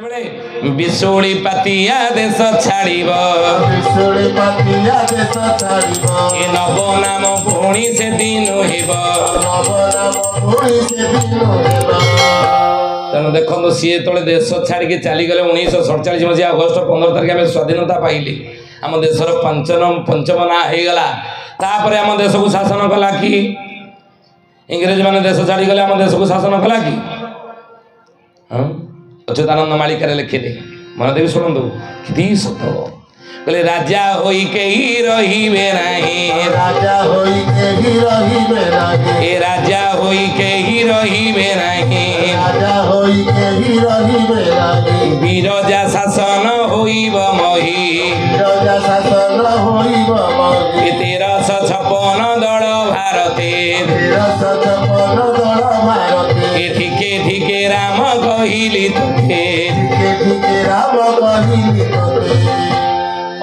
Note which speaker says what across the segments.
Speaker 1: विशुली पातिया देश छाड़ब ए नव नाम पुणी से दिन तेणु देखो सी जो देश छाड़ी चलीगले 1947 मसीहा अगस्ट 15 तारिख आम स्वाधीनता पाइले आम देशर पंचम ना हो गला तापर आम देश को शासन कला कि इंग्रेज मैंने देश छाड़ीगले आम देश को शासन कला कि अच्युतानंद मालिकार लिखिले मन देवी शुणु कि सत कहले राजा होई केही रहिबे नाही राजा होई केही रहिबे नाही ए राजा होई केही रहिबे नाही राजा होई केही रहिबे नाही बिरजा शासन होइब मही बिरजा शासन होइब मही 1356 दल भारते 1356 दल भारते ठीके ठीके राम कहिली तोते ठीके ठीके राम कहिली तोते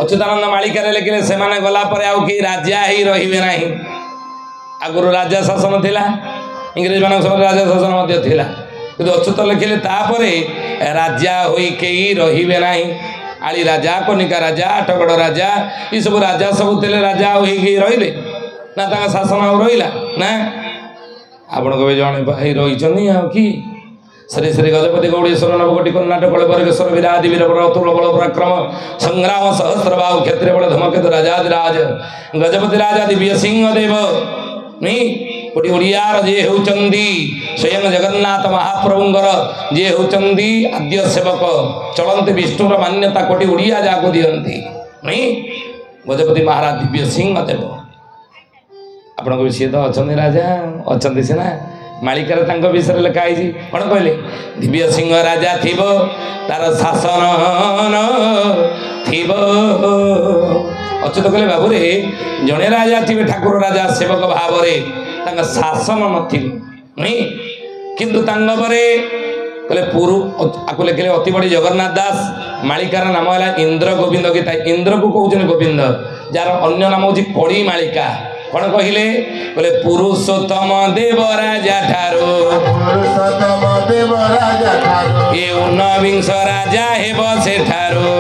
Speaker 1: अच्युतानंद मालिकार लिखिले से माने गला पर आउ कि राजा ही रहिबे नाही आगुरु राजा शासन थिला इंग्रेज मान समय राजा शासन मध्य थिला किंतु अच्युत लिखिले तापरे राजा होई केही रहिबे नाही आली राजा कनिका राजा आठगड़ राजा ई सब राजा सब थिले राजा होई कि रहिले ना ताका शासन आ रहिला ना आपण कबे जणे भाई रहिचनी आ कि श्री श्री गजपति गौड़ेश्वर नवकोटि कर्णाटक बरगेश्वर विराधि वीर अतुल बल पराक्रम संग्राम सहस्रबाहु क्षत्रिय बल धमकेतु राजाधिराज गजपति राजा दिव्य सिंह देव नहीं कोटी ओडियार जे होचंदी स्वयं जगन्नाथ महाप्रभुंगर जे होचंदी आद्य सेवक चलंत विष्णुर मान्यता कोटी ओडिया जाको दियंती नहीं गजपति महाराज दिव्य सिंह देव आपण को सी तो अच्छा राजा अच्छा सीना मालिकार तांको विषय लिखाई कौन कहले दिव्य सिंह राजा थिबो तार शासन थिबो अच्युत कहले बाबू रे जड़े राजा थे ठाकुर राजा सेवक भाव में शासन नहीं किंतु कहले पुरु आपको लिखिले अति बड़ी जगन्नाथ दास मालिकार नाम है इंद्र गोविंद गीता इंद्र को कहते गोविंद जार अन्य नाम हूँ कड़ी मालिका कौन कहले बोले पुरुषोत्तम देव राजा ठारो ये ऊनविंश राजा हेब से ठारो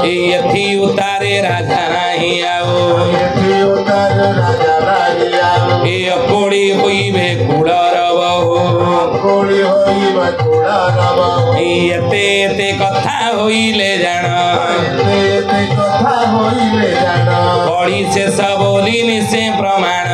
Speaker 1: ये उतारे राजा नहीं आओ ये कोड़ी होइबे कुड़र ये कथा होइले जान कड़ी से सबोली निश्चय प्रमाण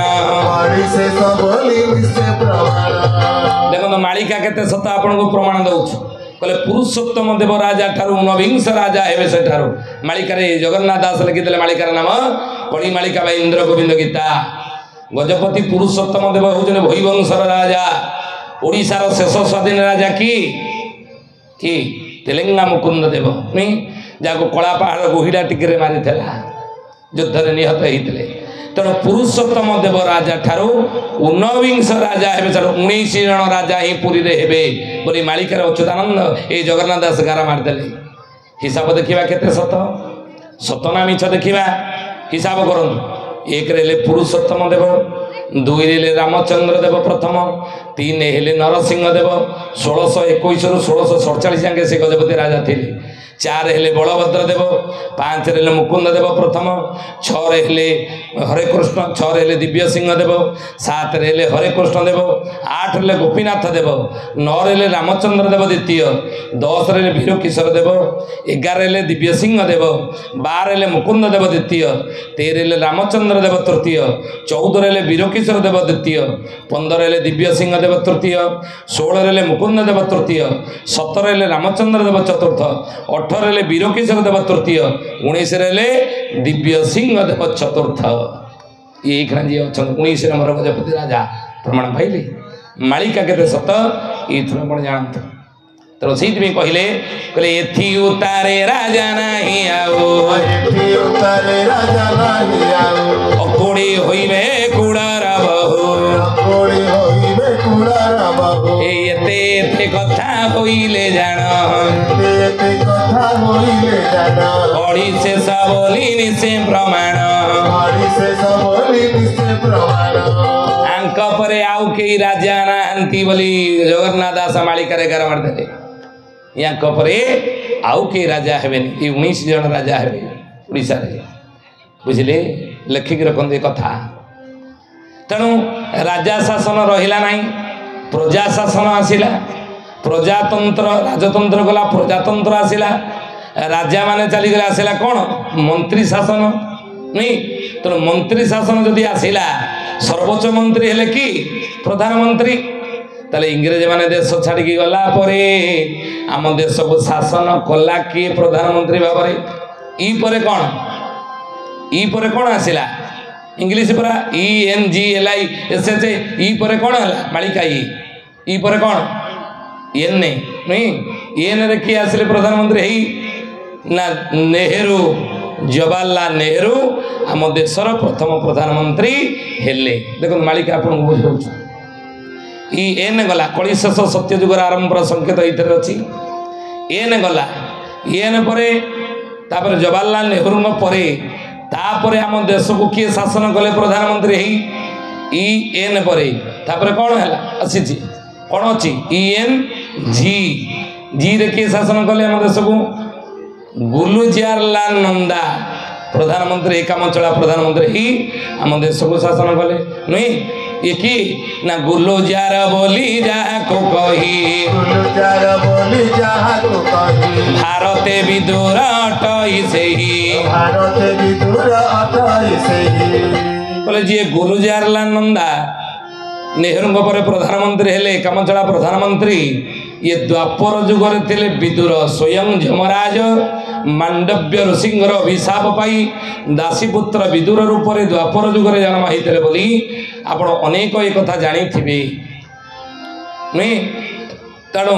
Speaker 1: देखो तो मालिका केते सत आपन को प्रमाण दउछु कहले पुरुषोत्तम देव राजा ठारू ऊनविंश राजा हेबे से ठारू मालिका रे जगन्नाथ दास लिखिले मालिकार नाम कड़ी मालिका बा इंद्र गोविंद गीता गजपति पुरुषोत्तम देव होजने भईवंशर राजा ओडिशार शेष स्वाधीन राजा की तेलंगा मुकुंद देव नहीं जाको कला पहाड़ गोहिड़ा टिके मारी युद्ध में निहत होते तेणु पुरुषोत्तम देव राजा ठारू ऊनविंश राजा हे 19 जन राजा ही पुरी रे हेबे बोली मालिकार अच्युतानंद ये जगन्नाथ दास गारा मारिदेले हिसाब देखा केते सत सत ना मिछ देखा हिसाब करंतु एक रे पुरुषोत्तम देव दुई रे रामचंद्र देव प्रथम तीन हेले नरसिंह देव 1621 रु 1647 जाके से गजपति राजा थे 4 हेले बलभद्र देव 5 हेले मुकुंद देव प्रथम 6 हेले हरे कृष्ण 6 हेले दिव्य सिंह देव 7 हेले हरे कृष्ण देव 8 हेले गोपीनाथ देव 9 हेले रामचंद्र देव द्वितीय 10 हेले वीर किशोर देव 11 हेले दिव्य सिंह देव 12 हेले मुकुंद देव द्वितीय 13 हेले रामचंद्र देव तृतीय 14 हेले वीर किशोर देव द्वितीय 15 हेले दिव्य सिंह देव तृतीय 16 हेले मुकुंद देव तृतीय 17 हेले रामचंद्र देव चतुर्थ 18 हेले वीर किशोर देव तृतीय 19 हेले दिव्य सिंह देव चतुर्थ ये जी अच्छा 19 नंबर गजपति राजा प्रमाण पाइले मालिका केते सत ये थोड़ा जानते तो से कहले कहले एथि उतारे राजा नहीं आओ अकोड़ी होइबे कुड़ार बहु एते कथा होइले जान मणि शेष बोली निश्चे प्रमाण आंक परे आउ के राजा नाहंती बोली जगन्नाथ दास मालिकार गार मारदे या परे आउ के राजा हेबेनी ये 19 जन राजा हेबे ओडिसा रे बुझिले लेखिक रखते कथा तेणु राजा शासन रहिला नहीं प्रजा शासन आसिला प्रजातंत्र राजतंत्र गला प्रजातंत्र आसिला राजा माने चली गले आसिला कौन मंत्री शासन नहीं तेणु मंत्री शासन जदि आसिला सर्वोच्च मंत्री हेले कि प्रधानमंत्री ताले इंग्रेज माने देश छाड़ी गला परे आम देश को शासन कला किए प्रधानमंत्री भाव ई परे कौन आसिला इंग्लिश परा ENGLISH ई परे कौन है मालिका ई परे कौन एन नहीं एन रे किए आसिले प्रधानमंत्री है ना नेहरू जवाहरलाल नेहरू आम देशर प्रथम प्रधानमंत्री हेले देखो मालिका आपन को बुझाउछ ई एन गला कलिशेष सत्य युगर आरंभर संकेत इधर अच्छी एन गला एन परे तापर जवाहरलाल नेहरू परे तापर आम देश को किए शासन कले प्रधानमंत्री है EN परे तापर कौन है अच्छी कौन अच्छी ENG रे किए शासन कले आम देश को गुलजारलाल नंदा प्रधानमंत्री काम चला प्रधानमंत्री ही आम देश को शासन कले नहीं ये कि ना गुलजार बोली जहाँ को कही भारते विदुर अटई से ही बोले जी गुलजारलाल नंदा नेहरू पर प्रधानमंत्री हेले कामचला प्रधानमंत्री ये द्वापर जुगर थे विदुर स्वयं यमराज मांडव्य ऋषिंगर अभिशाप पाई दासीपुत्र विदुर रूप से द्वापर जुगर जन्म होते बोली आपण अनेक एक कथा जानी थे नहीं तेणु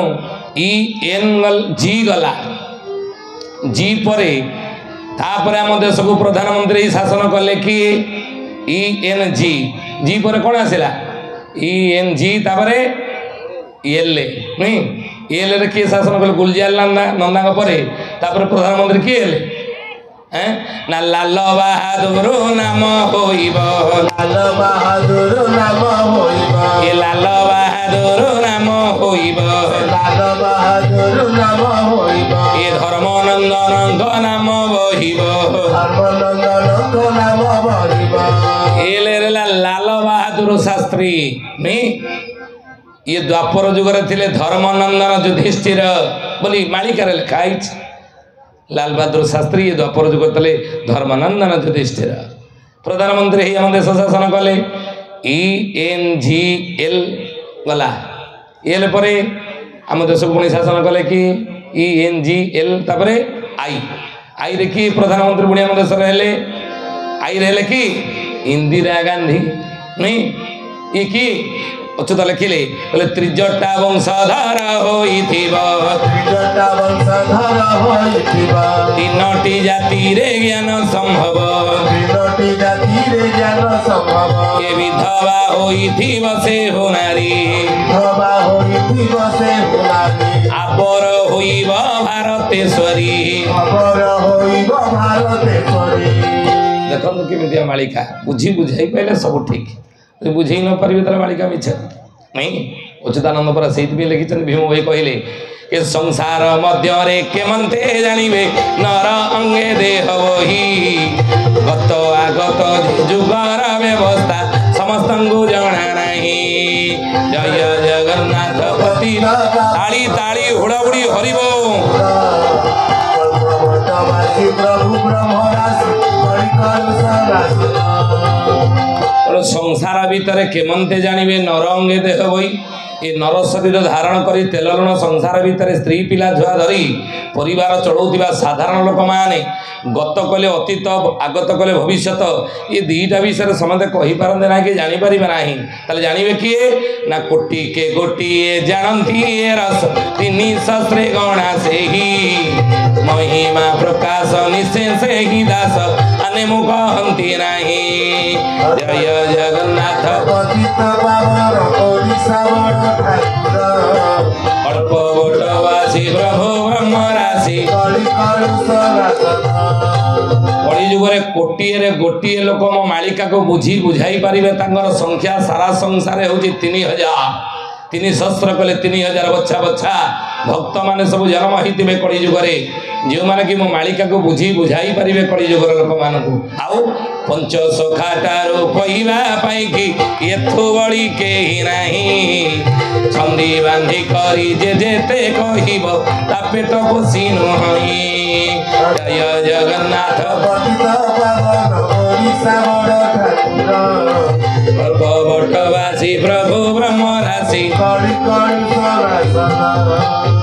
Speaker 1: ENG गला जी परे तापर आम देश को प्रधानमंत्री शासन कले कि ENG जी पर कौन आसला ENG तापरे एल नहीं एल रे किए शासन कले गुलजारलाल नंदा परे तापर प्रधानमंत्री किए हेले ना लाल बहादुर नाम होइब लाल बहादुर नाम होइब ए लाल बहादुर नाम होइब लाल बहादुर नाम होइब ए धर्मनंदन नाम बहिब धर्मनंदन नाम बहिब एले रे लाल बहादुर शास्त्री नहीं ये द्वापर जुगर थिले धर्मनंदन युधिष्ठिर बोली मालिकार लिखा लाल बहादुर शास्त्री ये द्वापर जुग थे धर्मनंदन युधिष्ठिर प्रधानमंत्री ही आम देश शासन कले ENGL गला एल परे आम देश को पुणी शासन कले कि ENGL तापरे आई रे कि प्रधानमंत्री पुणी आम देश हेले आई रे कि इंदिरा गांधी नहीं ये कि अच्युत लिखिले बोले त्रिजटा वंशधर तीनोटी जाति रे ज्ञान संभव ये विधवा होइथिब से नारी आपर होइब भारतेश्वरी देखो केमितिया मालिका बुझी बुझाई पहले सब ठीक बुझे न पारे तार मालिका मिछ नहीं अच्युतानंद पर से लिखिं भीम भाई कहले कि संसार मध्य केमंते जानवे नर अंगे देह वही गत आगत जुगर व्यवस्था समस्त जना नहीं जय जगन्नाथ पति ताली ताली हुड़ाहुड़ी हरिब संसार भितर केमंते जानवे नर अंगे देह बही ये नर शरीर धारण कर तेल लुण संसार भितर स्त्री पिला छुआ धरी परिवार चलाउथिबा साधारण लोक माने गत कले अतीत आगत कले भविष्यत ये दीटा विषय समझे कही पारते ना कि जानी परिबे नाही ताले जानिबे किए ना कोटि के गोटिए जानती रस तीन सहस्रे गणा से ही महिमा प्रकाश निशेष ही दास अने मुख हंती नाही जय जगन्नाथ अल्प गोटवासी प्रभु ब्रह्म राशि जुगे कोटिए गोटे लोक मो मालिका को बुझी बुझाई पारे तांकर संख्या सारा संसार हूँ 3000 तीन सहस्र कले 3000 बच्छा बच्छा भक्त माने सब जन्म होते कली जुगे जो मैंने कि मो मालिका को बुझी बुझाई पारे कली जुगर लोक मान आउ पंच सखा ठारू कहवाई कि एथु बड़ी कही नहीं छंदी बांधी करी जेते कहब ता पेट पोषी नुहई जय जगन्नाथ प्रभु ब्रह्म राशि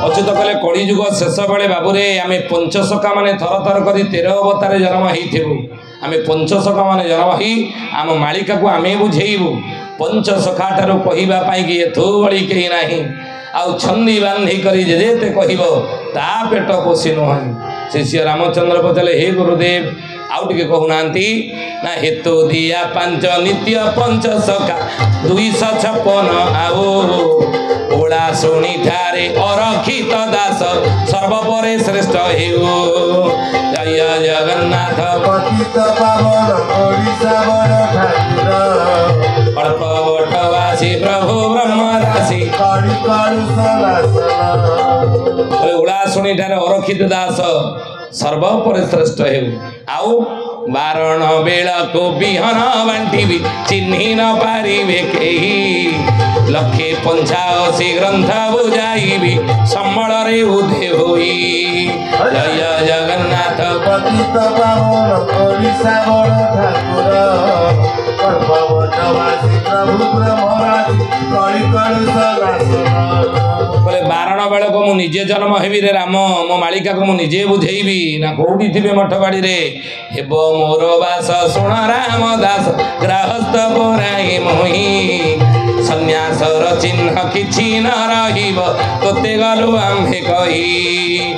Speaker 1: अच्युत कले कली जुग शेष बेले बाबूरे आम पंचसखा माने थर थर कर 13 अवतार जन्म हो आम पंचसखा माने जन्म ही आम मालिका को आम बुझेबू पंचसखा ठारू कहवाई कि एथु बड़ी कही नहीं आउ छंदी बांधी करी जेते कहब ता पेट पोषी नुहई शिष्य रामचंद्र पचारे हे गुरुदेव आउ टे कहूना ना हेतु दिया पांच नित्य पंच सखा 256 आओ ओला शुणी ठारे अरक्षित दास सर्वपरे श्रेष्ठ हेउ जय जगन्नाथ अल्प वटवासी प्रभु ब्रह्म राशि ओला शुणी ठारे अरक्षित दास सर्वपरे श्रेष्ठ हेउ आउ बारण बेल को बिहन बांटी चिन्ह न पारे कही लक्षे 85 ग्रंथ बुझाई सम्बल उदे होई जय जगन्नाथ बारण बेल को मु निजे जन्म हेबी रे राम मो मालिका को मु निजे बुझेबी ना कौटी थे मठ बाड़ी रे हेब मोर बास शुण राम दास गृहस्थ पराई मोही सन्यासर चिन्ह किछि न रहिब तोते गलु आम्भे कही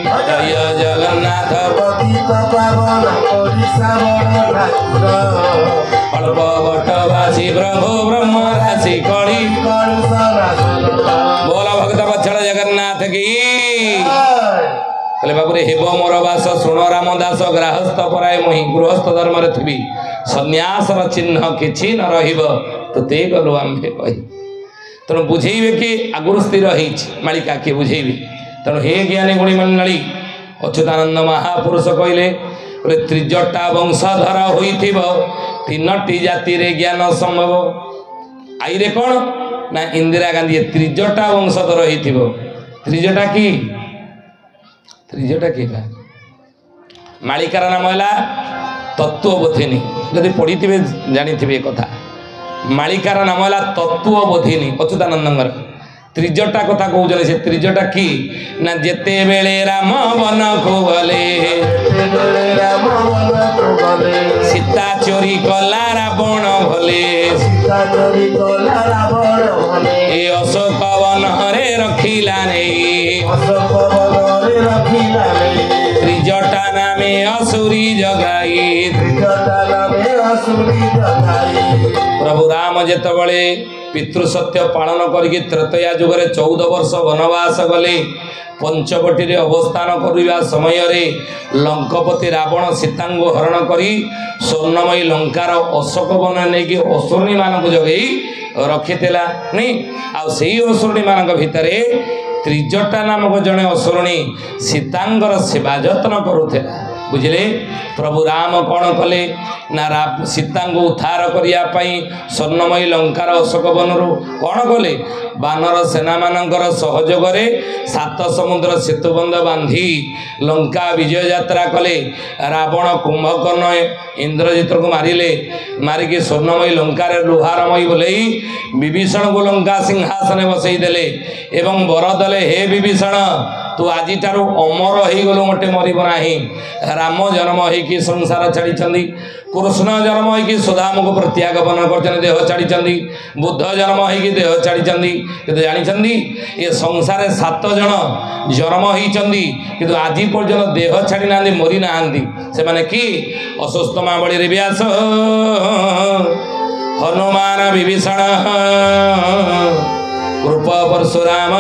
Speaker 1: जय जगन्नाथ अल्प वटवासी प्रभु ब्रह्म राशि कली बोला भक्त बत्सल जगन्नाथ की कहले बाबू हेब मोर बास शुण राम दास गृहस्थ पराय मुही गृहस्थ धर्म थी सन्यासर चिन्ह किछि न रहिब तोते गलु आम्भे कही तेणु बुझेबे कि आगुरी स्थिर मालिका किए बुझेबे तेणु हे ज्ञानी गुणी मंडली अच्युतानंद महापुरुष कहले त्रिजटा वंशधर होइथिब 3टी जाति रे ज्ञान संभव आईरे कौन ना इंदिरा गांधी त्रिजटा वंशधर होइथिब त्रिजटा की मालिकार नाम है तत्वबोधिनी जदि पढ़ी जानी कथा मालिकार नाम है तत्वबोधिनी अच्युतानंद त्रिजटा कथा कहते से त्रिजटा कि ना जेते बेले राम वन को गले सीता चोरी कला रावण भले ए अशोक वन रे रखिला नहीं त्रिजटा नामे असुरी जगाई प्रभु राम जेतबळे पितृसत्य पालन करके त्रेतया जुगरे 14 वर्ष वनवास गले पंचवटी रे अवस्थान करवा समय रे लंकापति रावण सीता हरण करी स्वर्णमयी लंकार अशोक वन नहीं असुरणी मान जगै रखिला नहीं आई असुरणी मान भितर त्रिजटा नामक जड़े असुरणी सीतांगर सेवा जत्न करुला बुझे प्रभु राम कौन कले ना सीता को उद्धार करने स्वर्णमयी लंकार अशोक बनरू कौन कले बानर सेना मानकर सहयोग 7 समुद्र सेतुबंध बांधी लंका विजय यात्रा कले रावण कुंभकर्ण इंद्रजित को मारिले मारिकी स्वर्णमयी लंकार लुहारमयी बोले विभीषण को लंका सिंहासन बसई देले एवं वर दले हे विभीषण तू आज ठारू अमर हो गलु मोटे मरब ना राम जन्म हो संसार छाड़ी कृष्ण जन्म हो सुदाम को प्रत्यागमन कर देह छाड़ी बुद्ध जन्म हो देह छाड़ी कि जानी ये संसार 7 जन जन्म होती कि आज पर्यटन देह छाड़ी ना मरी ना से माने कि अस्वस्थ मावली व्यास हनुमान विभीषण कृप परशुराम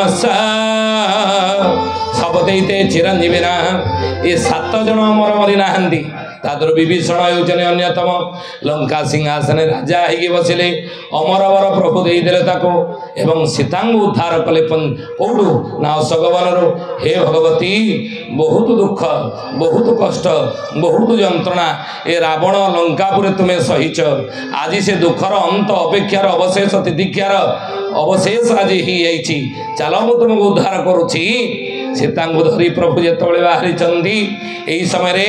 Speaker 1: सब देते चिरंजीवी ना ये 7 जन मर मरी ना तादर विभीषण होउछन अन्यतम लंका सिंहासन राजा होगी बसिले अमरवर प्रभु देदेले ताको एवं सीता उद्धार कले कौटू ना अशोकवन हे भगवती बहुत दुख बहुत कष्ट बहुत जंत्रणा ए रावण लंकापुरे तुम्हें सहीच आज से दुखर अंत अपेक्षार अवशेष तिदीक्षार अवशेष आज ही चलो मु तुमको उद्धार करुछि सीता धरी प्रभु जिते बाहरी यही समय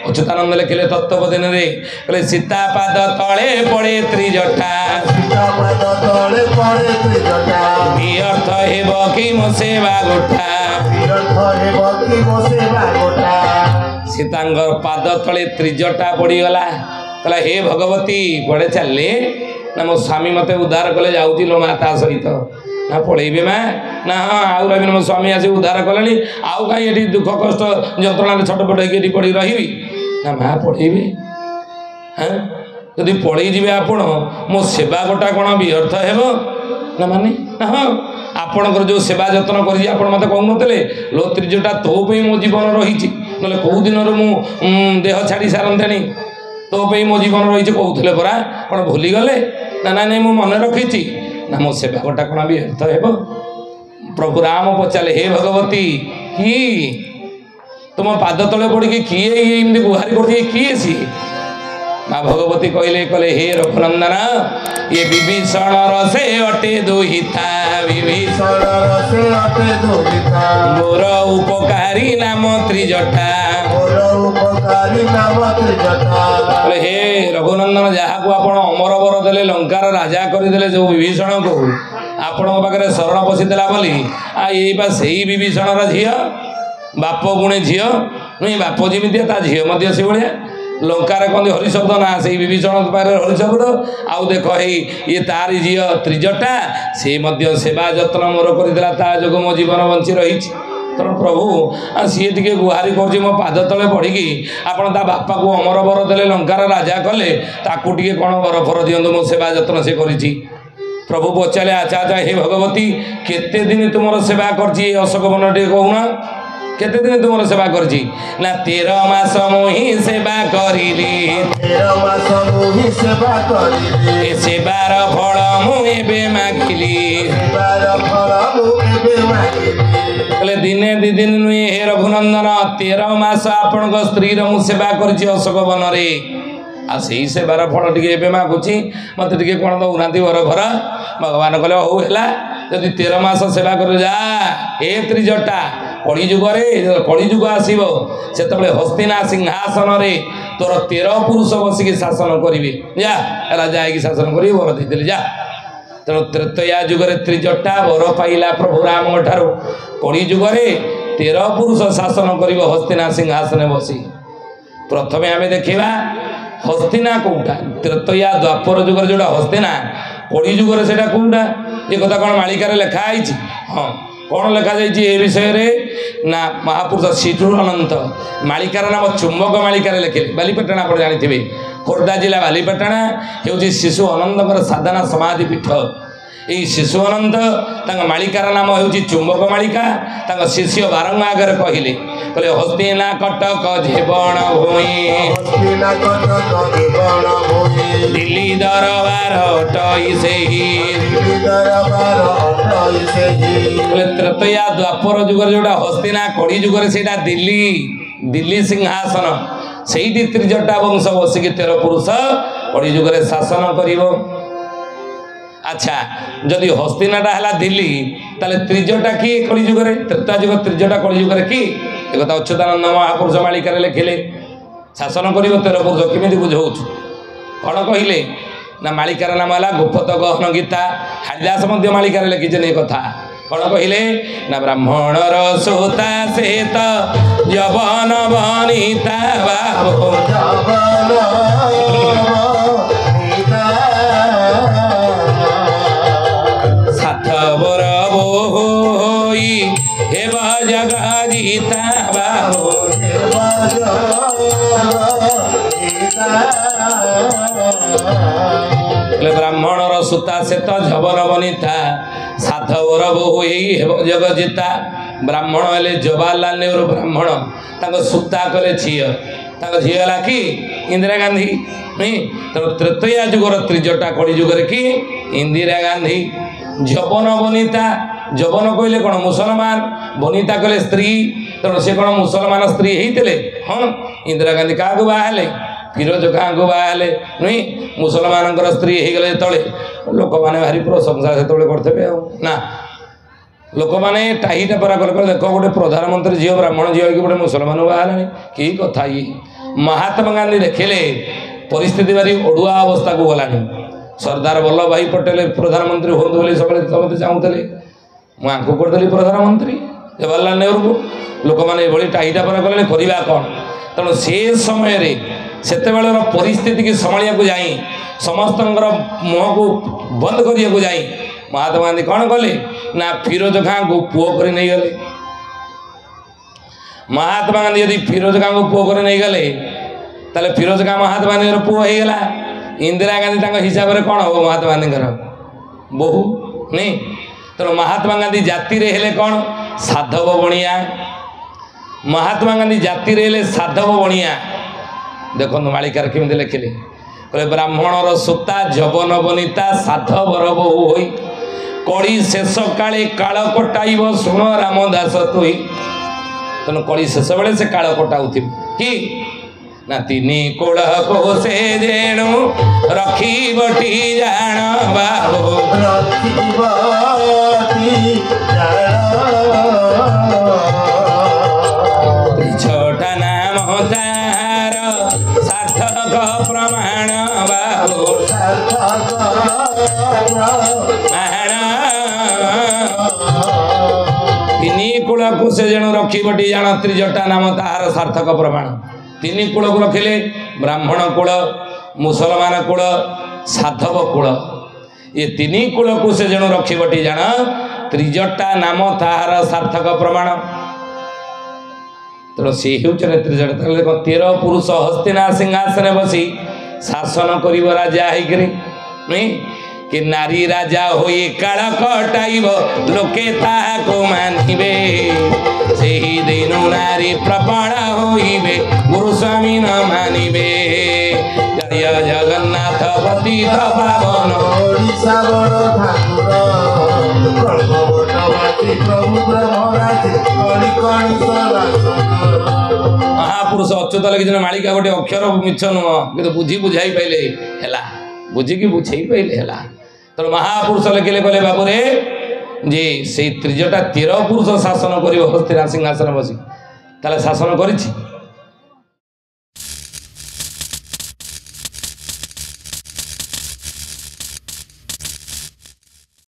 Speaker 1: अच्युतानंद लिखिले तत्वबोधन कहले सीता पाद तले पड़े त्रिजटा व्यर्थ हेब कि मो सेवा गोठा सीतांगर पाद तले त्रिजटा पड़गला कहला हे भगवती कड़े चलले ना मो स्वामी मते उद्धार कले जाऊँ लो माता सहित ना पड़ेबे माँ ना हाँ आउ रही मो स्वामी आसी उद्धार कले आउ कहीं ये दुख कष्ट जंत्रणा छटपट होगी पड़ी रही ना माँ पड़ेबे हाँ जदि पड़े जी आपण मो सेवा गोटा कौन व्यर्थ हेब ना माने हाँ आपणकर जो सेवा जतन कर मत कहते लो त्रिजटा तो मो जीवन रही ना कौ दिन देह छाड़ी सारंते तो मो जीवन रही कहते परा कौन भूलीगले ना ना नहीं मन रखी ना मो सेवा गोटा कौन व्यर्थ हेब प्रभु राम पचारे हे भगवती कि तुम पाद तले पड़ी किए एमती गुहारी कर किए सी माँ भगवती कहले कहले हे रघुनंदन ये विभीषण रसे अटे दुहिता विभीषण रसे अटे दुहिता मोर उपकारी नाम त्रिजटा मोर उपकारी नाम त्रिजटा कहले हे रघुनंदन जहाँ को आपण अमर वर देले लंकार राजा करदेले जो विभीषण को आपण पाखे शरण पशिदेला बोली आ ये से विभीषण झील बाप गुणे झील नुई बाप जमी ता झील से भाया लंकार कहते हरिशब्द ना से विभीषण पाखे हरिशब्द आउ देख ये तारी झील त्रिजटा से सेवा जत्न मोर करदेला ता जोग मो जीवन बंची रही तेणु प्रभु सी टे गुहारी कर मो पाद तले पड़ी आपड़ ता बापा को अमर वर देले लंकार राजा कले ताकू टे कौन बरफर दिंतु मो सेवा जत्न से करी प्रभु पचारे आचा आचा हे भगवती केते दिन तुम सेवा कर अशोक वन टे कहूना केते दिन तुम सेवा कर 13 मास मुही सेवा करिली 13 मास मुही सेवा करिली ए सेवार फल मु एबे मागिली सेवार फल मु एबे मागिली कहले दिने दी दिन नुई हे रघुनंदन 13 मास आपण स्त्री मु सेवा करछि अशोक वन रे आ सही सेवार फल टे मागुची मत टे कौन दौना बरफर भगवान कहले हौ है जदि 13 मास सेवा कर जा ए त्रिजटा कलिजुग आसब से हस्तिना सिंहासन रे तोर 13 पुरुष बसिक शासन करेंगे जा राजा शासन कर वर दे जा तेणु त्रेतया जुगरे त्रिजटा वर पाइला प्रभु राम ठारू कलिजुगे 13 पुरुष शासन कर हस्तिना सिंहासन बसी प्रथमे आम देखा हस्तिना कौटा त्रेतया द्वापर जुगर जोड़ा हस्तिना कलिजुगे से कौटा ये कथा कौन मालिकार लिखाई हाँ कौन लिखा जाए विषय रे ना महापुरुष शिशुर अनंत मालिकार नाम चुंबक मालिकार लिखे बालीपाटना आप जानी खोर्धा जिला बालीपाटना हूँ शिशु अनंतर साधना समाधि पीठ यही शिशु अनंत मालिकार नाम हूँ चुंबक मालिका शिष्य बारंग आगे कहले कहले हस्तिना कटक झेबण भूमि दिल्ली दरबार हटई से त्रेतया द्वापर जुगर जोड़ा हस्तिना कड़ी जुगर से दिल्ली सिंहासन से त्रिजटा वंश बसिक 13 पुरुष कड़ी जुगर शासन कर अच्छा जदि हस्तिनाटा है दिल्ली ताले त्रिजटा किए कलिजुगे त्रेता जुग त्रिजटा कलिजुगे कि एक अच्युतानंद महापुरुष मालिकार लिखिले शासन कर 13 पुरुष केमी बुझाऊ कौन कहले ना मालिकार नाम है गुप्त गहन गीता हारिदास मालिकार लिखिछन कथा कौन कहले ना ब्राह्मणर सोता सेत जवन बनिता बाबू साथवर बोई हेब जगजीता बाबू ब्राह्मणर सुता सेत जवन बनिता साधवर बहु जगजीता ब्राह्मण हेले जवाहरलाल नेहरू ब्राह्मण सुता कले झील झी है कि इंदिरा गांधी नहीं तेणु त्रेतया जुगर त्रिजटा कली जुगर कि इंदिरा गांधी जबन बनिता जबन कहले कौन मुसलमान बनिता कहले स्त्री तेणु से कौन मुसलमान स्त्री होते हाँ इंदिरा गांधी क्या बाहर फिरोज खाँ को बाहर नुई मुसलमान स्त्री हो गले तले लोक मैंने भारी प्रशंसा से करते ना लोक मैंने टाहीटा परा कल देख गोटे प्रधानमंत्री झील ब्राह्मण झील कि गोटे मुसलमान बाहर कि कथा ये महात्मा गांधी देखिले परिस्थिति भारी ओडुआ अवस्था को गलानी सरदार वल्लभ भाई पटेल प्रधानमंत्री हूँ बोली सब समझते चाहूले मुझे करदेली प्रधानमंत्री जवाहरलाल नेहरू को लोक मैंने ये टाहीटा परा कले करवा कौन तेणु से समय सेते परिस्थिति की संभालिया को जाई समस्त मुह को बंद करिया को जाई महात्मा गांधी कौन कले ना फिरोज खाँ को पुओ कर नहीं गले महात्मा गांधी यदि फिरोज खाँ को पुओ कर नहीं गले ताले फिरोज खाँ महात्मा गांधी पुओ हो गला इंदिरा गांधी हिसाब से कौन हम महात्मा गांधी बहु नहीं तेणु महात्मा गांधी जाति रे हेले कौन साधव बणिया महात्मा गांधी जाति रे हेले साधव बणिया देखो मालिकार केमी लिखिले कहले ब्राह्मणर सूता जबन बनिता साधवर बहु होई कड़ी शेष काले काल कटाइब शुण रामदास तुई तेणु कड़ी शेष बेले से काल कटाऊ कि ना तीन कोल को से जेणु रखी बटी जान बाबू छोटा नाम तार सार्थक प्रमाण बाबू तीन कूल को से जन रखी बटी जान त्रिजटा नाम तार सार्थक प्रमाण तीन कूल को रखिले ब्राह्मण कूल मुसलमान कूल साधव कूल ये तीन कूल को से जन रखी बटी जान त्रिजटा नाम तार सार्थक प्रमाण तेणु सी हूँ त्रिजटा 13 पुरुष हस्तिना सिंहासन बसी शासन कर राजा नहीं कि नारी राजा होई काल कटाइब लोके ताहाको मानिबे सेही दिनु नारी प्रबल होइबे गुरु स्वामी न मानिबे जय जगन्नाथ पतित पावन ओडिसा बड़ ठाकुर कर्मवटवासी प्रभु ब्रह्मराज कणि कणि महापुरुष अच्युत लिखिछन मालिका गोटे अक्षर मिछ नुह कि बुझी बुझाई पाइले हैला बुझिकी बुझाई पाइले हैला तो महापुरुष लिखिले कहले बाबू रे जे से त्रिजटा 13 पुरुष शासन कर हस्तिना सिंहासन बसी ताले शासन करिछि